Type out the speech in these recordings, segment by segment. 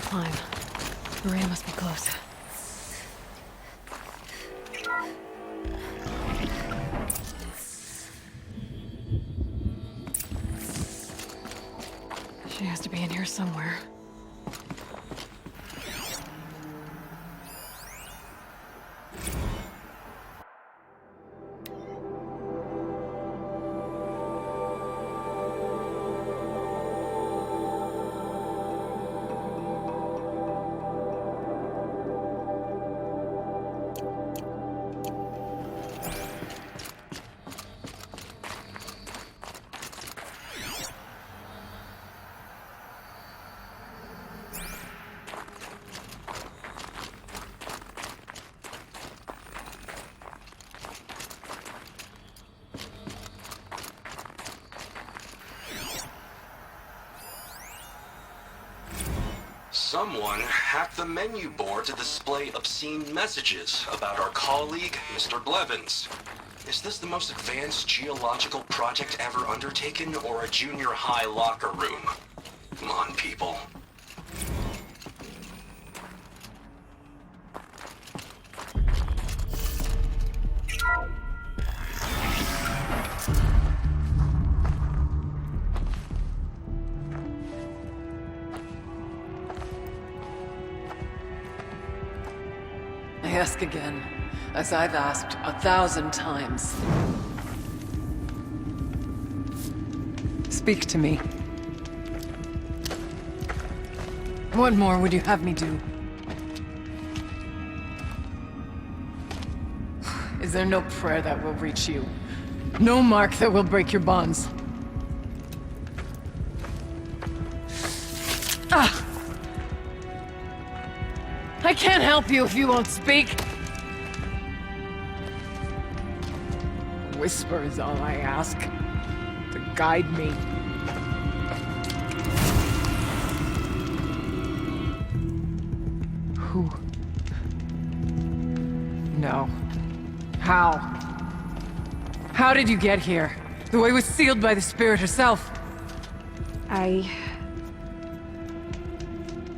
climb. Maria must be close. She has to be in here somewhere. Someone hacked the menu board to display obscene messages about our colleague, Mr. Blevins. Is this the most advanced geological project ever undertaken, or a junior high locker room? Come on, people. I ask again, as I've asked 1,000 times. Speak to me. What more would you have me do? Is there no prayer that will reach you? No mark that will break your bonds? Ah! I can't help you if you won't speak. A whisper is all I ask. To guide me. Who? No. How? How did you get here? The way was sealed by the spirit herself. I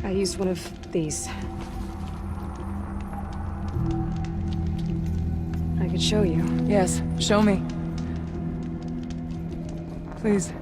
used one of these. I could show you. Yes, show me. Please.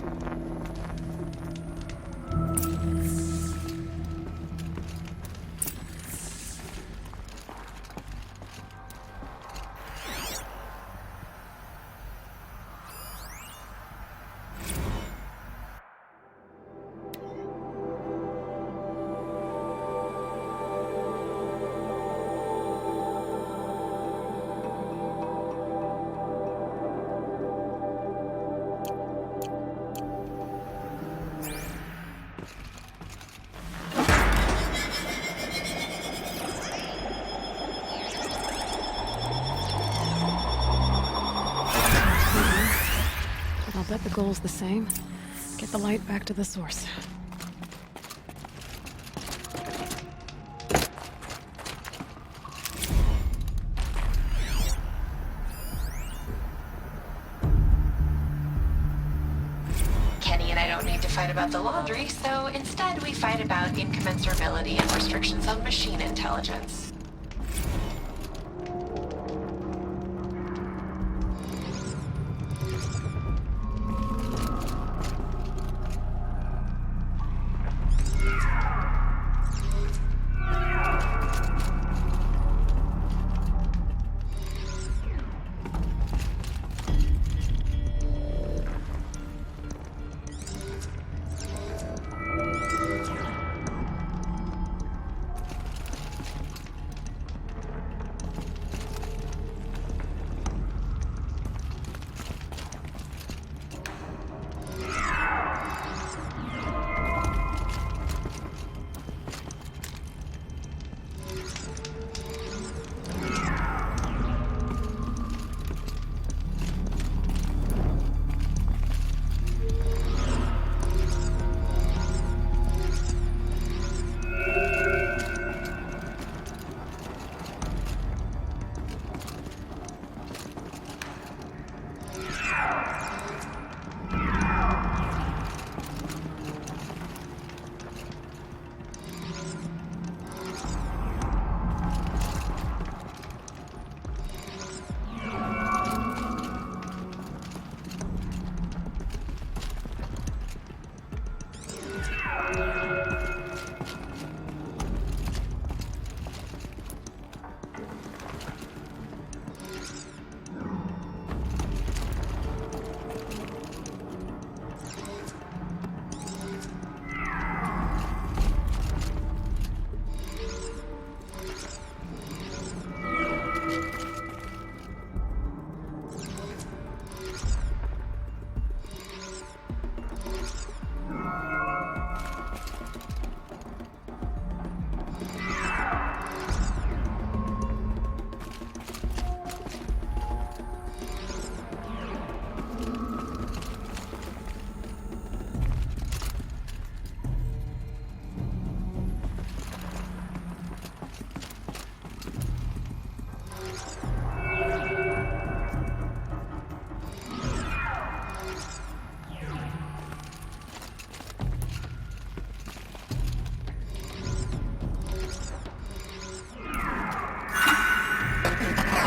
But I'll bet the goal's the same. Get the light back to the source. Kenny and I don't need to fight about the laundry, so instead we fight about incommensurability and restrictions on machine intelligence.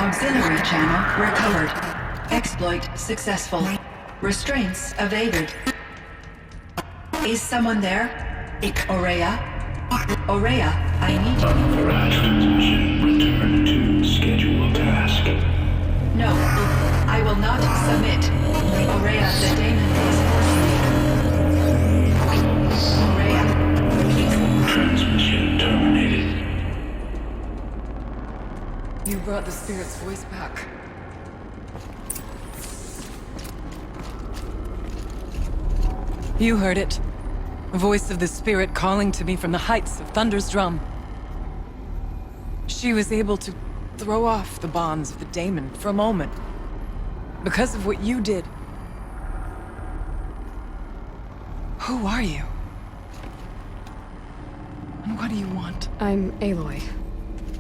Auxiliary channel recovered. Exploit successful. Restraints evaded. Is someone there? Aurea? Aurea, I need you. Authorized transmission. Return to scheduled task. No, I will not submit. Aurea, the daemon is forcing me. Aurea. Transmission terminated. You brought the spirit's voice back. You heard it. The voice of the spirit calling to me from the heights of Thunder's drum. She was able to throw off the bonds of the daemon for a moment. Because of what you did. Who are you? And what do you want? I'm Aloy.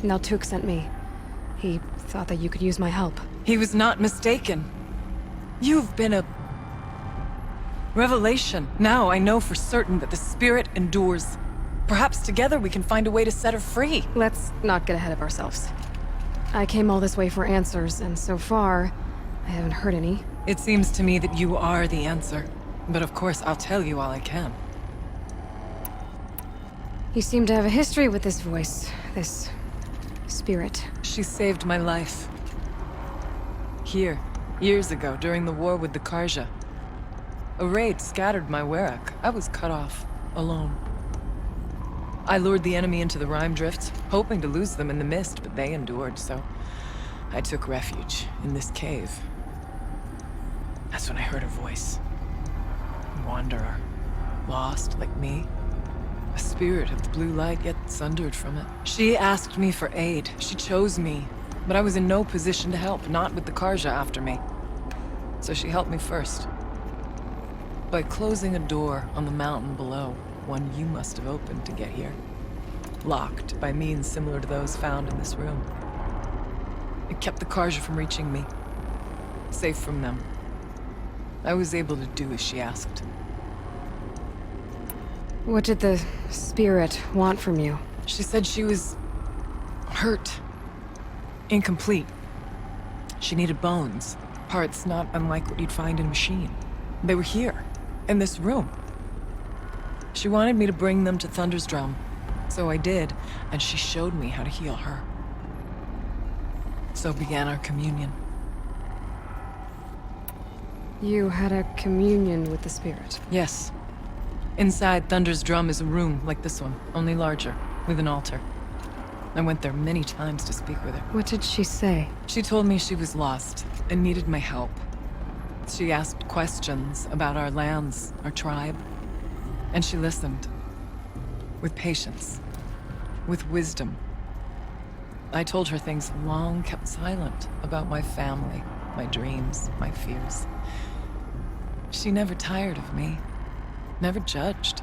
Naltuk sent me. He thought that you could use my help. He was not mistaken. You've been a revelation. Now I know for certain that the spirit endures. Perhaps together we can find a way to set her free. Let's not get ahead of ourselves. I came all this way for answers, and so far, I haven't heard any. It seems to me that you are the answer. But of course, I'll tell you all I can. You seem to have a history with this voice, this spirit. She saved my life. Here, years ago, during the war with the Karja. A raid scattered my Werak. I was cut off, alone. I lured the enemy into the Rime Drift, hoping to lose them in the mist, but they endured, so I took refuge in this cave. That's when I heard a voice. A wanderer. Lost, like me. A spirit of the blue light, yet sundered from it. She asked me for aid. She chose me. But I was in no position to help, not with the Karja after me. So she helped me first. By closing a door on the mountain below, one you must have opened to get here. Locked by means similar to those found in this room. It kept the Karja from reaching me. Safe from them. I was able to do as she asked. What did the spirit want from you? She said she was hurt. Incomplete. She needed bones. Parts not unlike what you'd find in a machine. They were here, in this room. She wanted me to bring them to Thunder's drum. So I did, and she showed me how to heal her. So began our communion. You had a communion with the spirit. Yes. Inside Thunder's drum is a room like this one, only larger, with an altar. I went there many times to speak with her. What did she say? She told me she was lost and needed my help. She asked questions about our lands, our tribe. And she listened. With patience. With wisdom. I told her things long kept silent about my family, my dreams, my fears. She never tired of me. Never judged.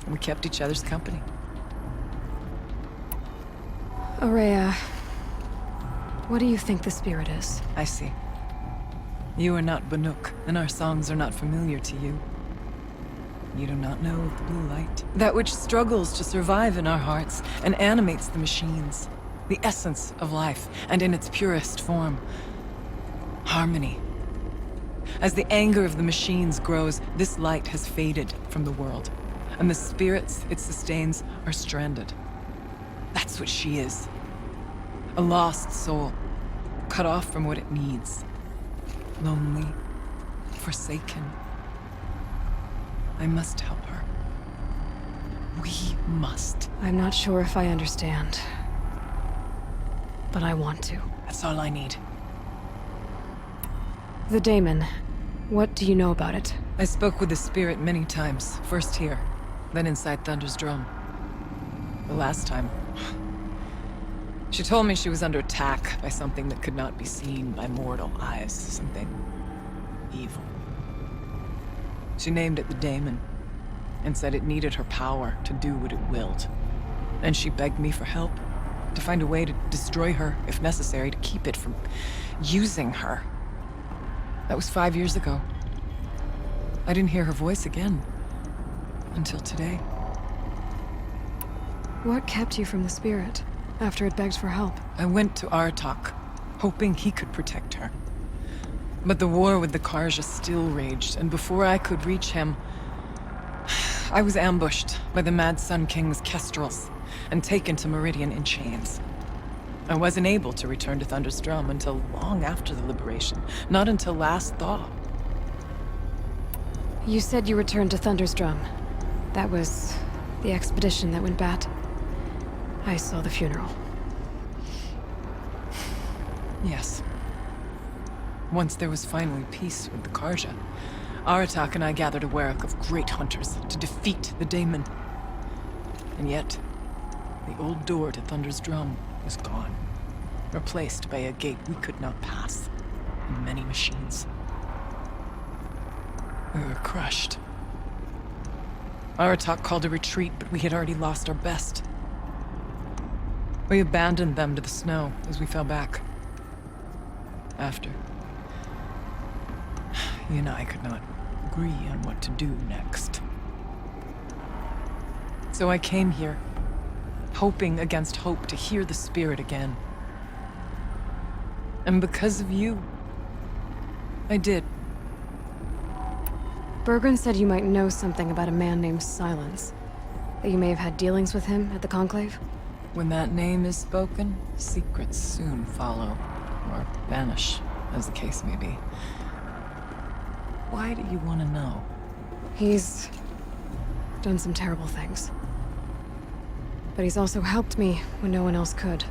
We kept each other's company. Aurea, what do you think the spirit is? I see. You are not Banuk, and our songs are not familiar to you. You do not know of the blue light. That which struggles to survive in our hearts and animates the machines. The essence of life, and in its purest form. Harmony. As the anger of the machines grows, this light has faded from the world. And the spirits it sustains are stranded. That's what she is. A lost soul, cut off from what it needs. Lonely, forsaken. I must help her. We must. I'm not sure if I understand. But I want to. That's all I need. The daemon. What do you know about it? I spoke with the spirit many times. First here, then inside Thunder's drum. The last time... She told me she was under attack by something that could not be seen by mortal eyes. Something... evil. She named it the daemon, and said it needed her power to do what it willed. And she begged me for help, to find a way to destroy her, if necessary, to keep it from using her. That was 5 years ago. I didn't hear her voice again. Until today. What kept you from the spirit? after it begged for help? I went to Aratak, hoping he could protect her. But the war with the Karja still raged, and before I could reach him, I was ambushed by the Mad Sun King's kestrels and taken to Meridian in chains. I wasn't able to return to Thunder's Drum until long after the liberation, not until last thaw. You said you returned to Thunder's Drum. That was the expedition that went bad. I saw the funeral. Yes. Once there was finally peace with the Karja, Aratak and I gathered a werak of great hunters to defeat the Daemon. And yet, the old door to Thunder's Drum was gone, replaced by a gate we could not pass, and many machines. We were crushed. Aratak called a retreat, but we had already lost our best. We abandoned them to the snow as we fell back. After, he and I could not agree on what to do next. So I came here, hoping against hope to hear the spirit again. And because of you, I did. Bergren said you might know something about a man named Silence. That you may have had dealings with him at the Conclave? When that name is spoken, secrets soon follow, or vanish, as the case may be. Why do you want to know? He's done some terrible things. But he's also helped me when no one else could.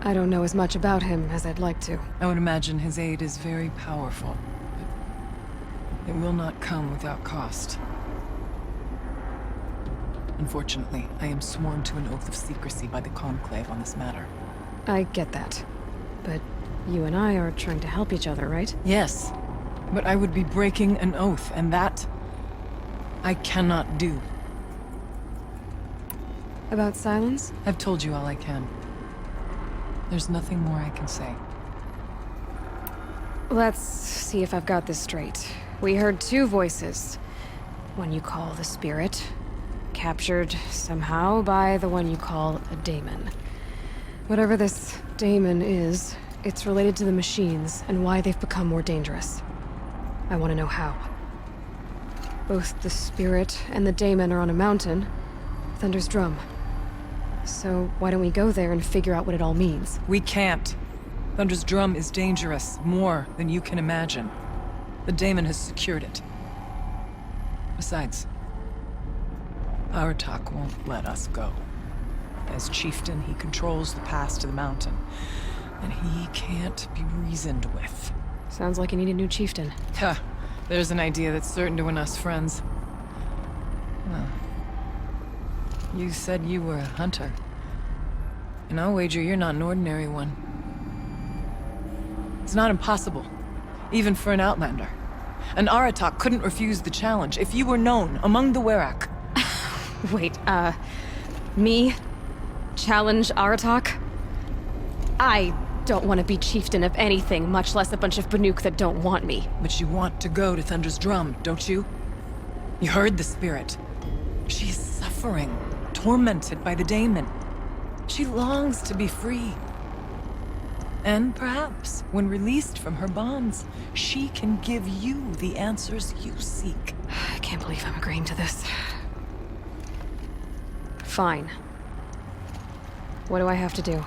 I don't know as much about him as I'd like to. I would imagine his aid is very powerful, but it will not come without cost. Unfortunately, I am sworn to an oath of secrecy by the Conclave on this matter. I get that. But you and I are trying to help each other, right? Yes, but I would be breaking an oath, and that I cannot do. About Silence? I've told you all I can. There's nothing more I can say. Let's see if I've got this straight. We heard two voices. One you call the Spirit, captured somehow by the one you call a daemon. Whatever this daemon is, it's related to the machines and why they've become more dangerous. I want to know how. Both the Spirit and the daemon are on a mountain, Thunder's Drum. So why don't we go there and figure out what it all means? We can't. Thunder's Drum is dangerous, more than you can imagine. The daemon has secured it. Besides, Aratak won't let us go. As chieftain, he controls the pass to the mountain, and he can't be reasoned with. Sounds like you need a new chieftain. Huh. There's an idea that's certain to win us friends. Huh. You said you were a hunter. And I'll wager you're not an ordinary one. It's not impossible, even for an outlander. And Aratak couldn't refuse the challenge if you were known among the Werak. Wait, me? Challenge Aratak? I don't want to be chieftain of anything, much less a bunch of Banuk that don't want me. But you want to go to Thunder's Drum, don't you? You heard the spirit. She's suffering, tormented by the daemon. She longs to be free. And perhaps, when released from her bonds, she can give you the answers you seek. I can't believe I'm agreeing to this. Fine. What do I have to do?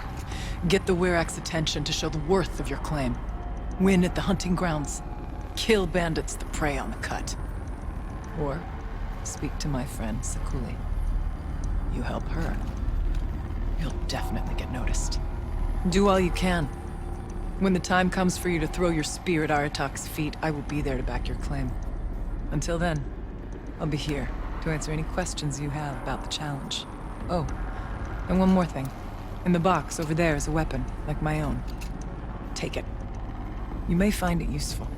Get the Werak's attention to show the worth of your claim. Win at the hunting grounds. Kill bandits that prey on the cut. Or speak to my friend Sakuli. You help her, you'll definitely get noticed. Do all you can. When the time comes for you to throw your spear at Aratak's feet, I will be there to back your claim. Until then, I'll be here to answer any questions you have about the challenge. Oh, and one more thing. In the box over there is a weapon, like my own. Take it. You may find it useful.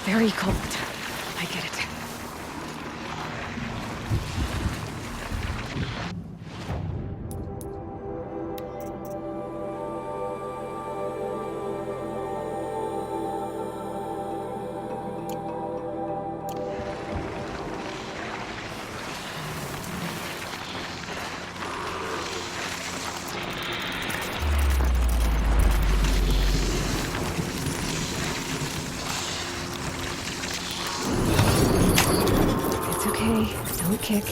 very cold. I get it. Okay, don't kick.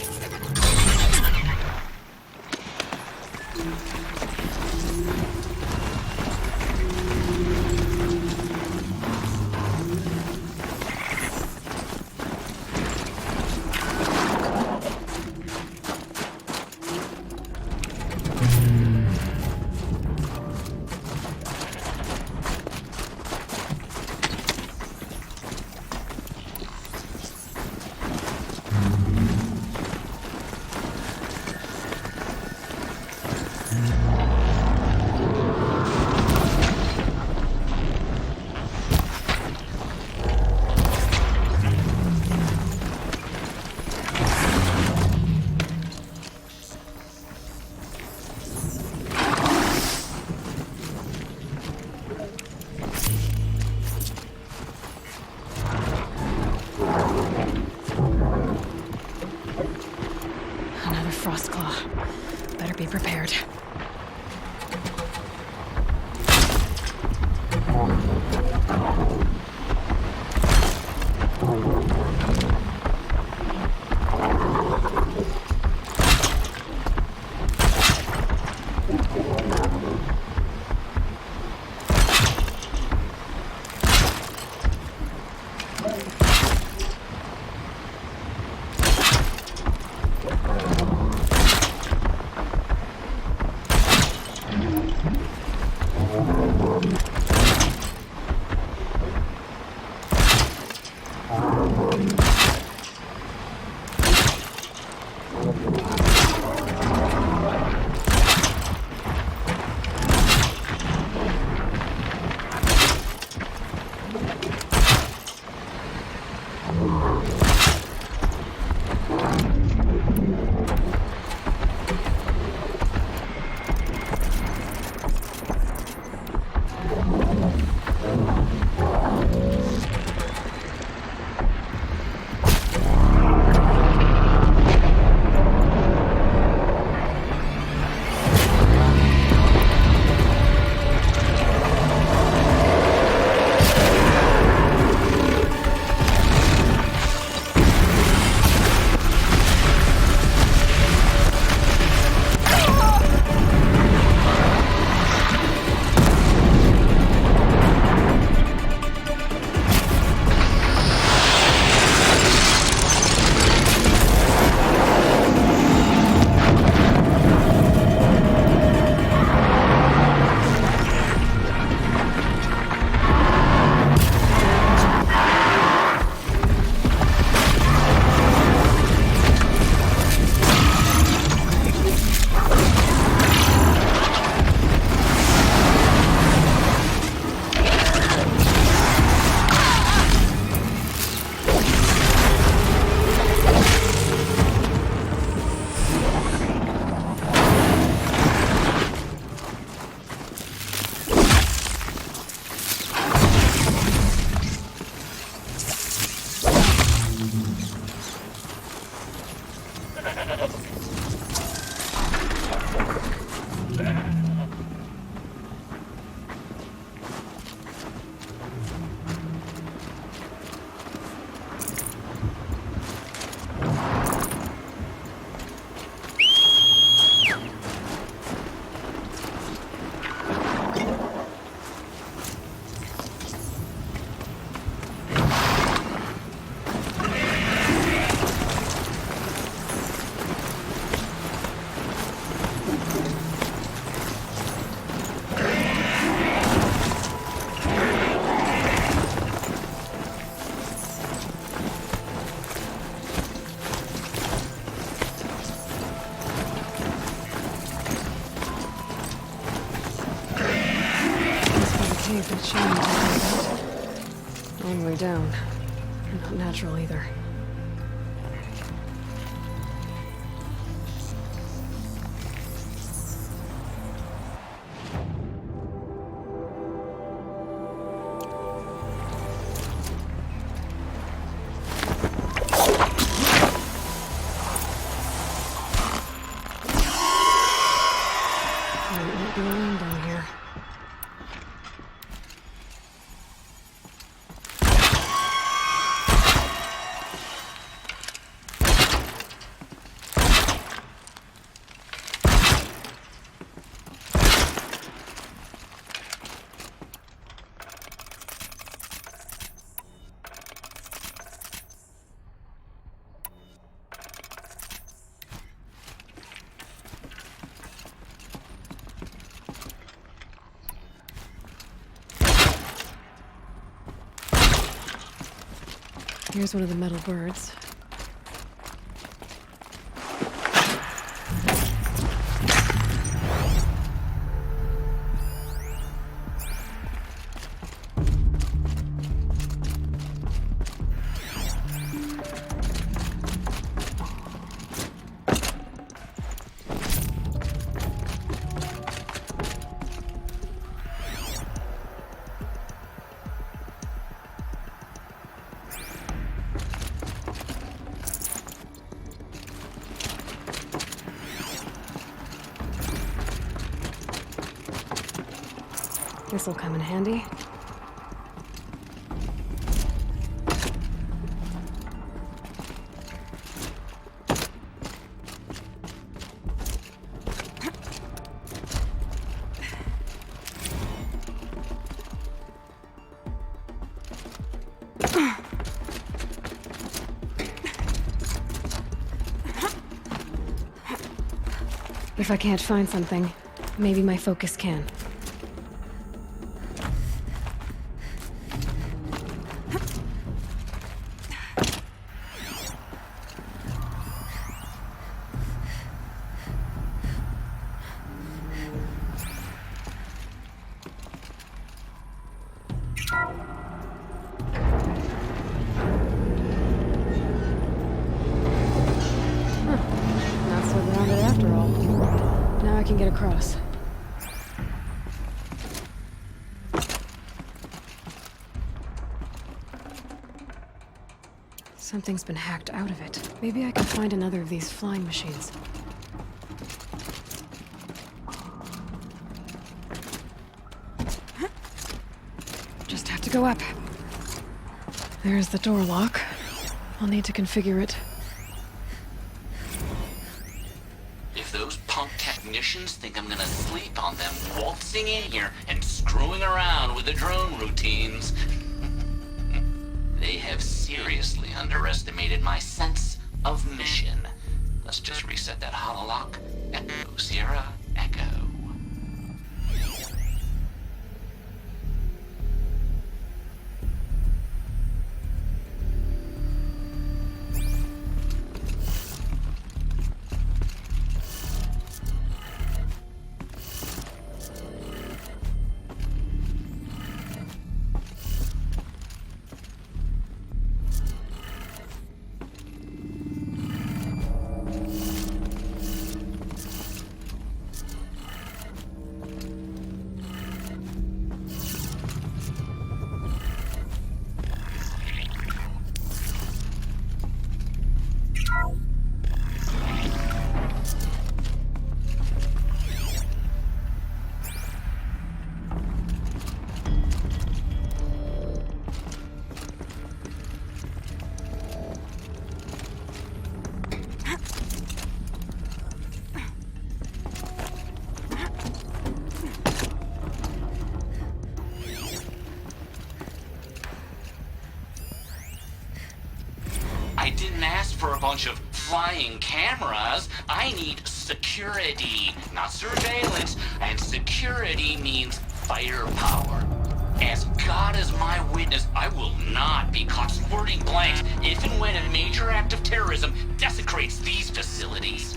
Another frost claw. Better be prepared. Cave that Shane talked about. Only way down. Not natural either. Might be alone down here. Here's one of the metal birds. This'll come in handy. If I can't find something, maybe my focus can. Not so grounded after all. Now I can get across. Something's been hacked out of it. Maybe I can find another of these flying machines. Just have to go up. There's the door lock. I'll need to configure it. If those punk technicians think I'm gonna sleep on them waltzing in here and screwing around with the drone routines, they have seriously underestimated my sense of mission. Let's just reset that hololock. Echo, Sierra, Echo. I didn't ask for a bunch of flying cameras. I need security, not surveillance. And security means firepower. As God is my witness, I will not be caught squirting blanks if and when a major act of terrorism desecrates these facilities.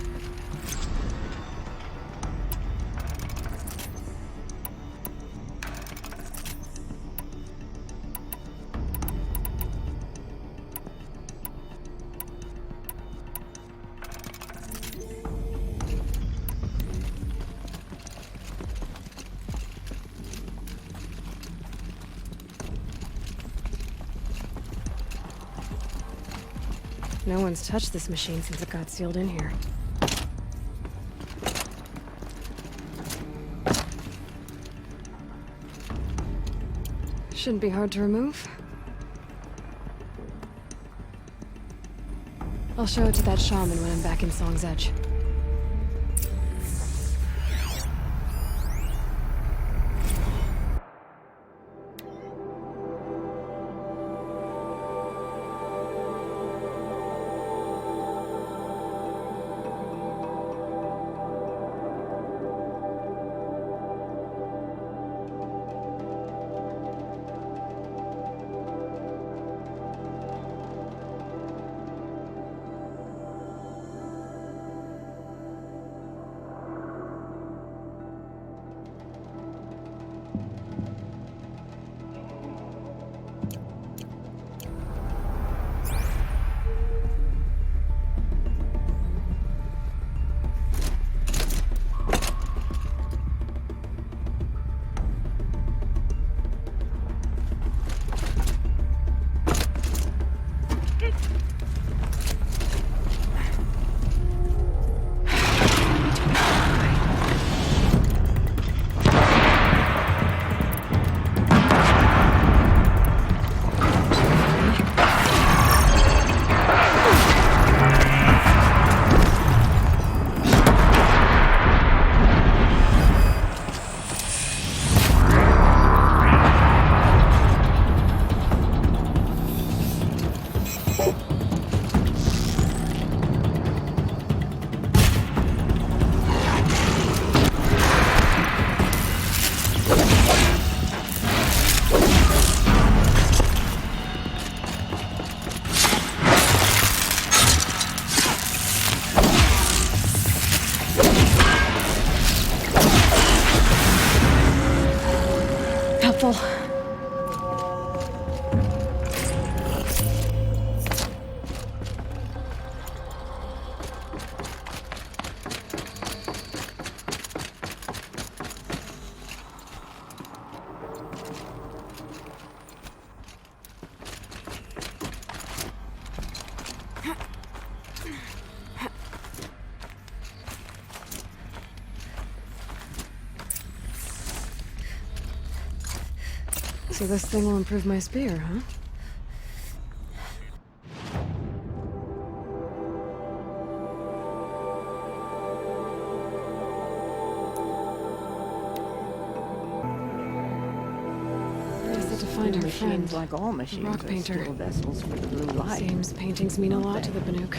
No one's touched this machine since it got sealed in here. Shouldn't be hard to remove. I'll show it to that shaman when I'm back in Song's Edge. Helpful. So this thing will improve my spear, huh? Just had to find her friend, Machines, like all machines, rock are painter. still vessels for the blue light. Seems paintings mean a lot to the Banuk.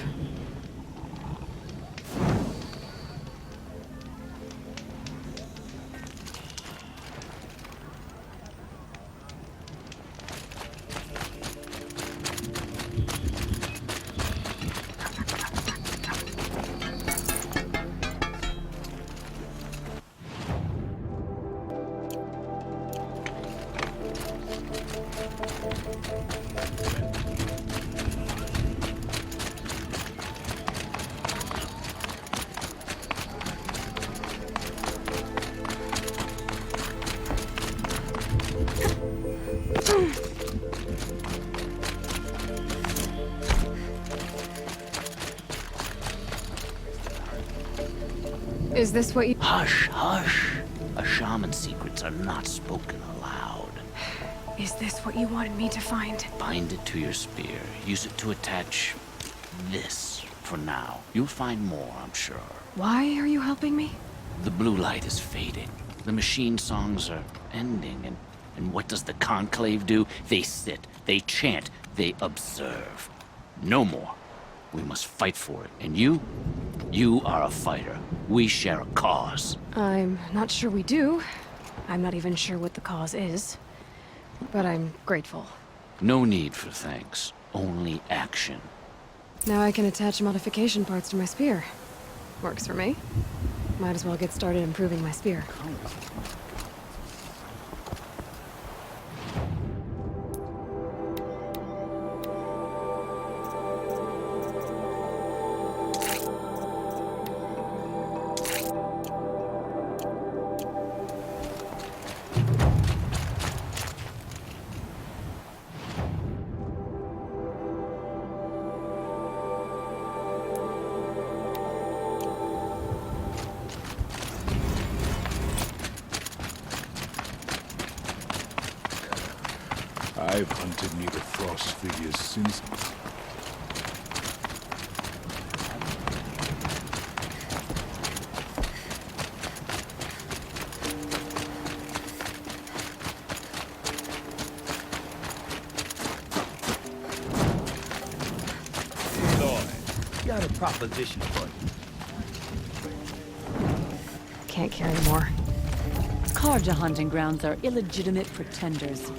Is this what you... Hush, hush. A shaman's secrets are not spoken aloud. Is this what you wanted me to find? Bind it to your spear. Use it to attach this for now. You'll find more, I'm sure. Why are you helping me? The blue light is fading. The machine songs are ending, and what does the conclave do? They sit, they chant, they observe. No more. We must fight for it. And you are a fighter. We share a cause. I'm not sure we do. I'm not even sure what the cause is. But I'm grateful. No need for thanks. Only action. Now I can attach modification parts to my spear. Works for me. Might as well get started improving my spear. wanted me to frost figures since... Got a proposition for you. Can't carry more. Karja hunting grounds are illegitimate pretenders.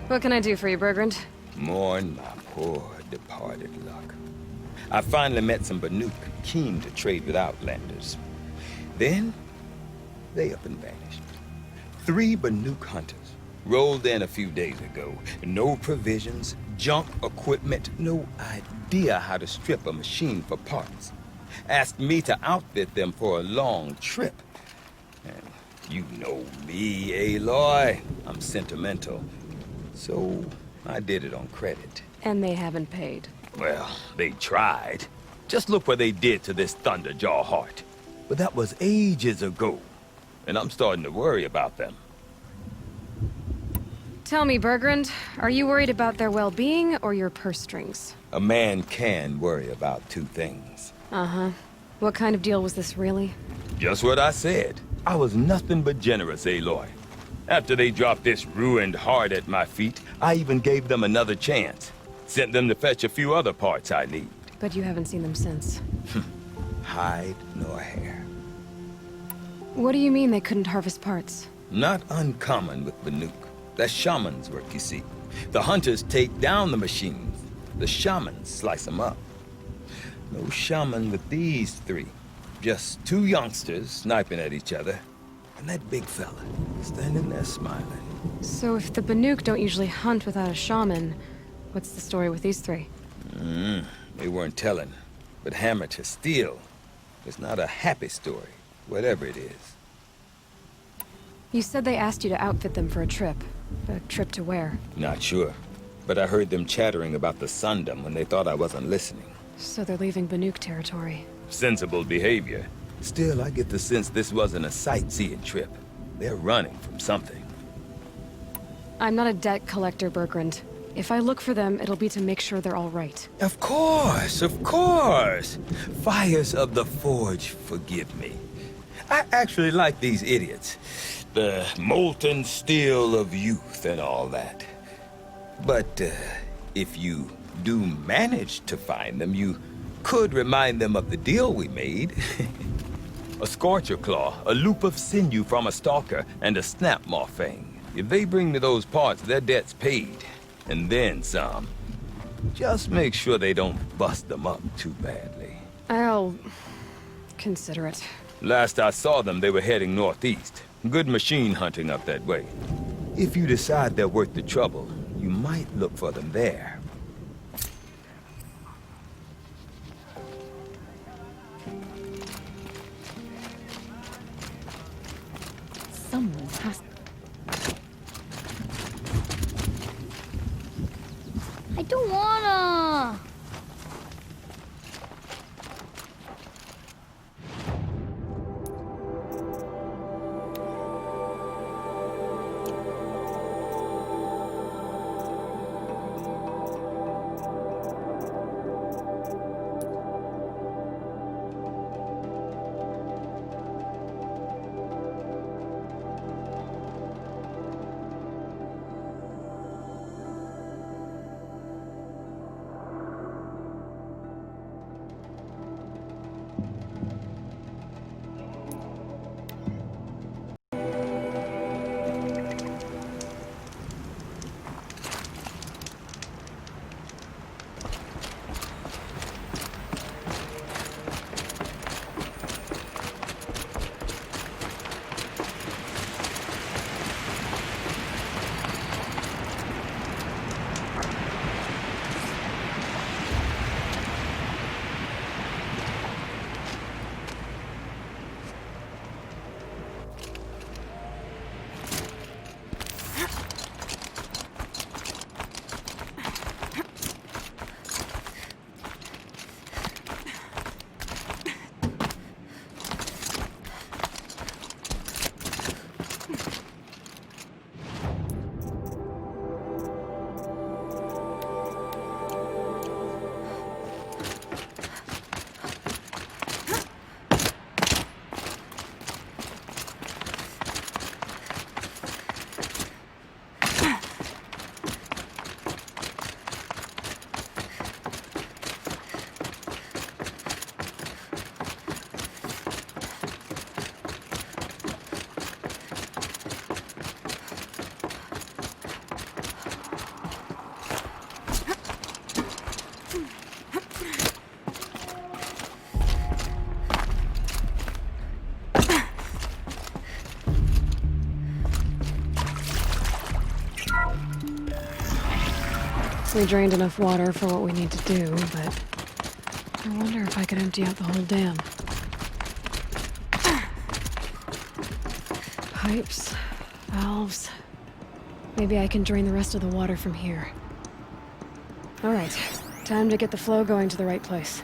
What can I do for you, Bergrand? Mourn my poor departed luck. I finally met some Banuk keen to trade with Outlanders. Then, they up and vanished. 3 Banuk hunters rolled in a few days ago. No provisions, junk equipment, no idea how to strip a machine for parts. Asked me to outfit them for a long trip. And you know me, Aloy. I'm sentimental. So I did it on credit. And they haven't paid. Well, they tried. Just look what they did to this Thunderjaw heart. But that was ages ago. And I'm starting to worry about them. Tell me, Bergrand, are you worried about their well-being or your purse strings? A man can worry about 2 things. Uh-huh. What kind of deal was this, really? Just what I said. I was nothing but generous, Aloy. After they dropped this ruined heart at my feet, I even gave them another chance. Sent them to fetch a few other parts I need. But you haven't seen them since. Hide nor hair. What do you mean they couldn't harvest parts? Not uncommon with Banuk. That's shaman's work, you see. The hunters take down the machines. The shamans slice them up. No shaman with these 3. Just 2 youngsters sniping at each other. And that big fella, standing there smiling. So if the Banuk don't usually hunt without a shaman, what's the story with these 3? They weren't telling. But hammer to steel. It's not a happy story, whatever it is. You said they asked you to outfit them for a trip. A trip to where? Not sure. But I heard them chattering about the Sundom when they thought I wasn't listening. So they're leaving Banuk territory. Sensible behavior. Still, I get the sense this wasn't a sightseeing trip. They're running from something. I'm not a debt collector, Bergrand. If I look for them, it'll be to make sure they're all right. Of course, of course. Fires of the Forge, forgive me. I actually like these idiots. The molten steel of youth and all that. But if you do manage to find them, you could remind them of the deal we made. A Scorcher Claw, a loop of sinew from a stalker, and a Snapmaw Fang. If they bring me those parts, their debt's paid. And then some. Just make sure they don't bust them up too badly. I'll consider it. Last I saw them, they were heading northeast. Good machine hunting up that way. If you decide they're worth the trouble, you might look for them there. Someone has... I don't wanna. We drained enough water for what we need to do, but I wonder if I could empty out the whole dam. Pipes, valves. Maybe I can drain the rest of the water from here. All right, time to get the flow going to the right place.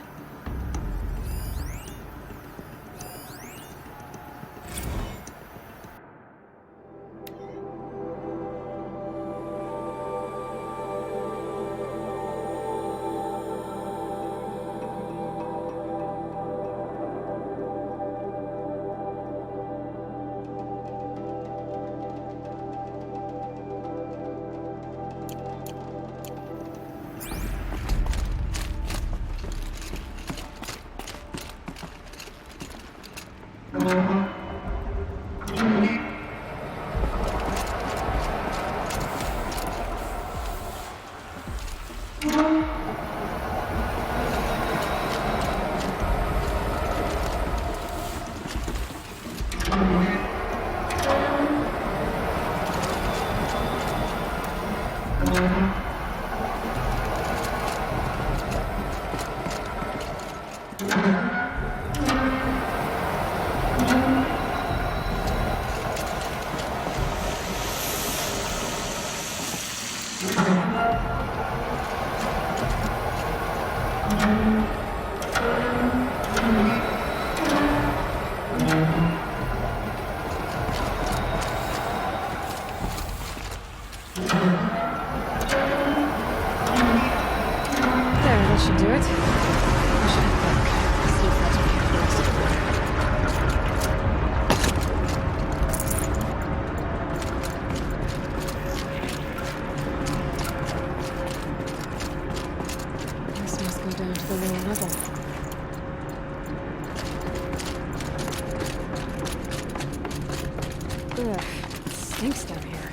Stinks down here.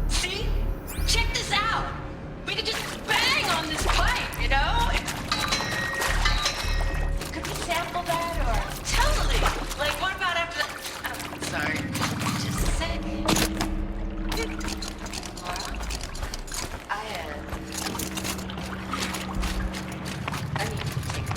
See? Check this out! We could just bang on this pipe, you know? Could we sample that or... Totally! Like, what about after that... Oh, sorry. Just a sec. Laura? I need to take a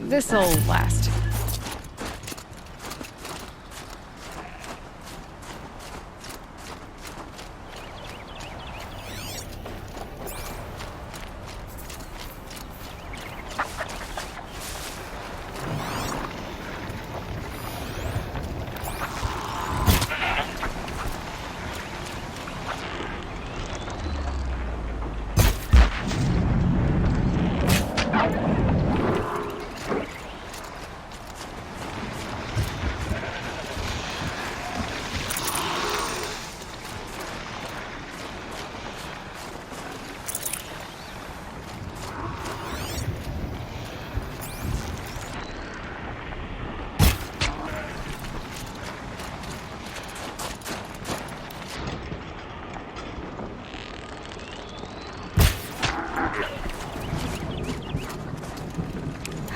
This'll last.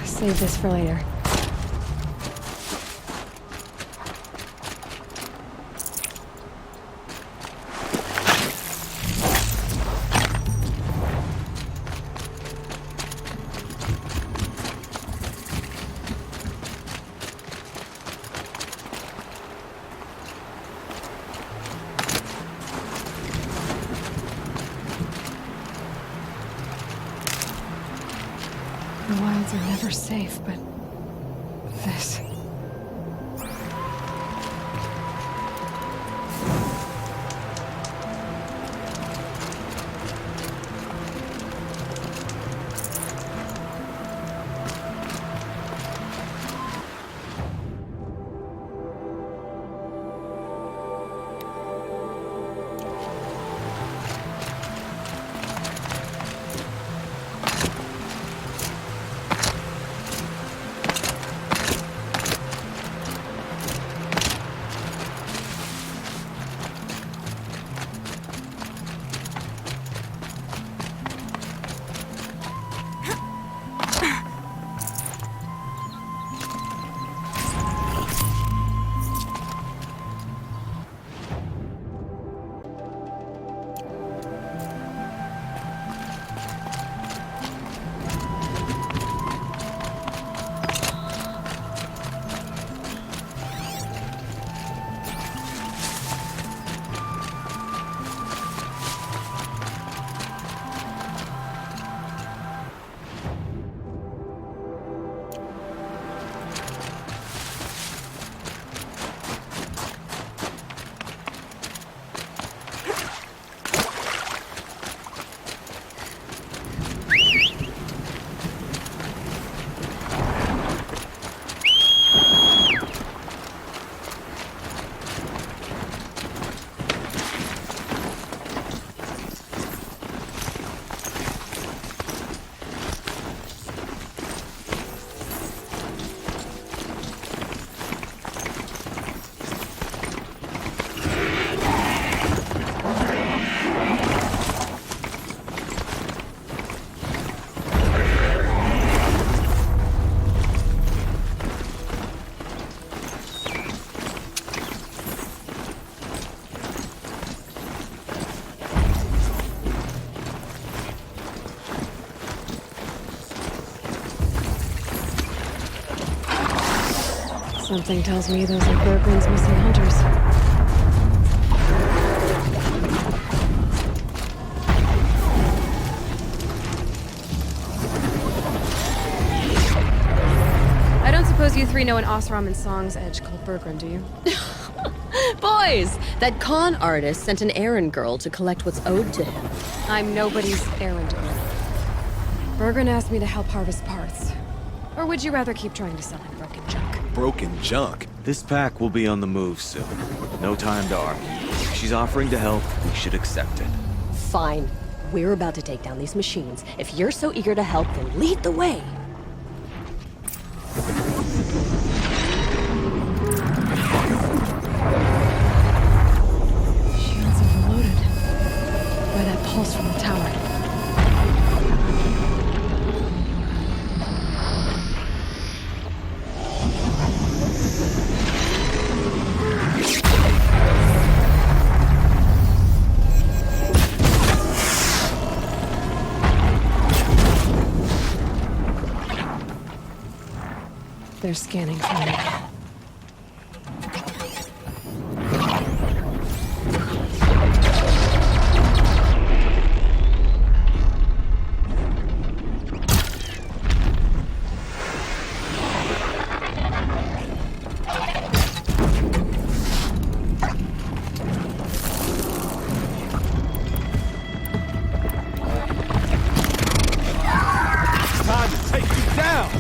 Save this for later. The wilds are never safe, but this... Something tells me those are Bergren's missing hunters. I don't suppose you three know an Osram and Song's edge called Bergren, do you? Boys, that con artist sent an errand girl to collect what's owed to him. I'm nobody's errand girl. Bergren asked me to help harvest parts. Or would you rather keep trying to sell him broken junk? Broken junk? This pack will be on the move soon. No time to argue. If she's offering to help, we should accept it. Fine. We're about to take down these machines. If you're so eager to help, then lead the way. Shields overloaded by that pulse from the tower. they're scanning for me. Time to take you down!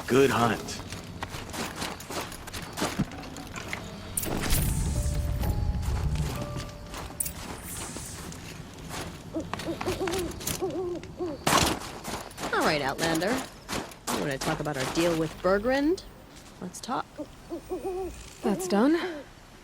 Good hunt. All right, Outlander. You want to talk about our deal with Bergrand? Let's talk. That's done.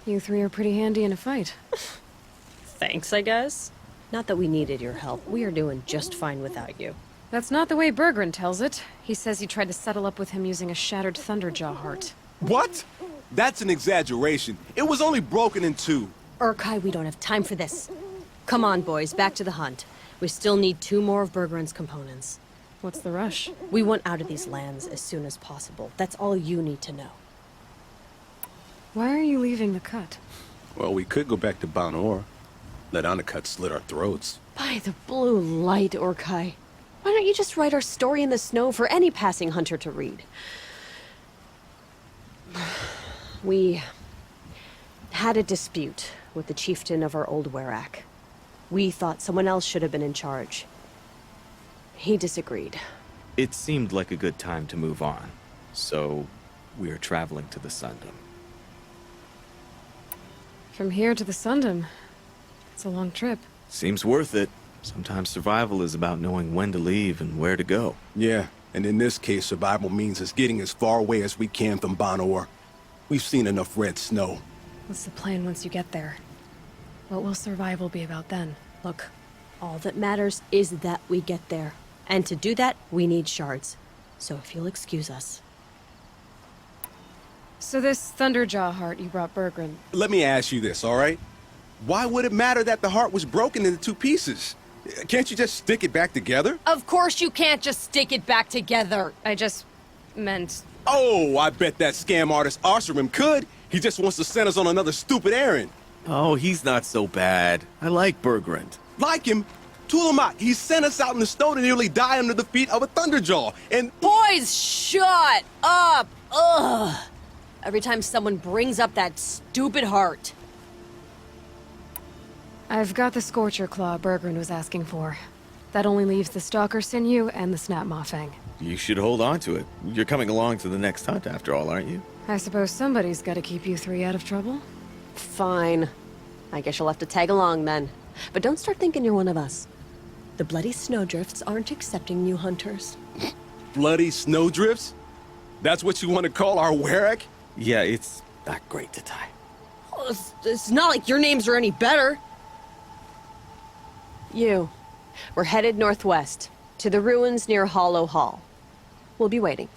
You three are pretty handy in a fight. Thanks, I guess. Not that we needed your help. We are doing just fine without you. That's not the way Bergrand tells it. He says you tried to settle up with him using a shattered Thunderjaw heart. What? That's an exaggeration. It was only broken in two. Urkai, we don't have time for this. Come on, boys, back to the hunt. We still need 2 more of Bergrand's components. What's the rush? We want out of these lands as soon as possible. That's all you need to know. Why are you leaving the cut? Well, we could go back to Banor. Let Anacut slit our throats. By the blue light, Urkai. Why don't you just write our story in the snow for any passing hunter to read? We had a dispute with the chieftain of our old Werak. We thought someone else should have been in charge. He disagreed. It seemed like a good time to move on, so we're traveling to the Sundom. From here to the Sundom. It's a long trip. Seems worth it. Sometimes survival is about knowing when to leave and where to go. Yeah, and in this case, survival means us getting as far away as we can from Banor. We've seen enough red snow. What's the plan once you get there? What will survival be about then? Look, all that matters is that we get there. And to do that, we need shards. So if you'll excuse us. So this Thunderjaw heart you brought Bergrand. Let me ask you this, all right? Why would it matter that the heart was broken into 2 pieces? Can't you just stick it back together? Of course you can't just stick it back together. I just meant... Oh, I bet that scam artist Arsarim could. He just wants to send us on another stupid errand. Oh, he's not so bad. I like Bergrand. Like him? Tulamak, he sent us out in the snow to nearly die under the feet of a Thunderjaw, and... Boys, shut up! Ugh! Every time someone brings up that stupid heart. I've got the Scorcher Claw Bergrand was asking for. That only leaves the Stalker Sinew and the Snap Maw Fang. You should hold on to it. You're coming along to the next hunt after all, aren't you? I suppose somebody's gotta keep you three out of trouble. Fine. I guess you'll have to tag along then. But don't start thinking you're one of us. The Bloody Snowdrifts aren't accepting new hunters. Bloody snowdrifts? That's what you want to call our Werak? Yeah, it's not great to tie. Oh, it's not like your names are any better. We're headed northwest, to the ruins near Hollow Hall. We'll be waiting.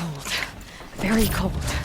cold. Very cold.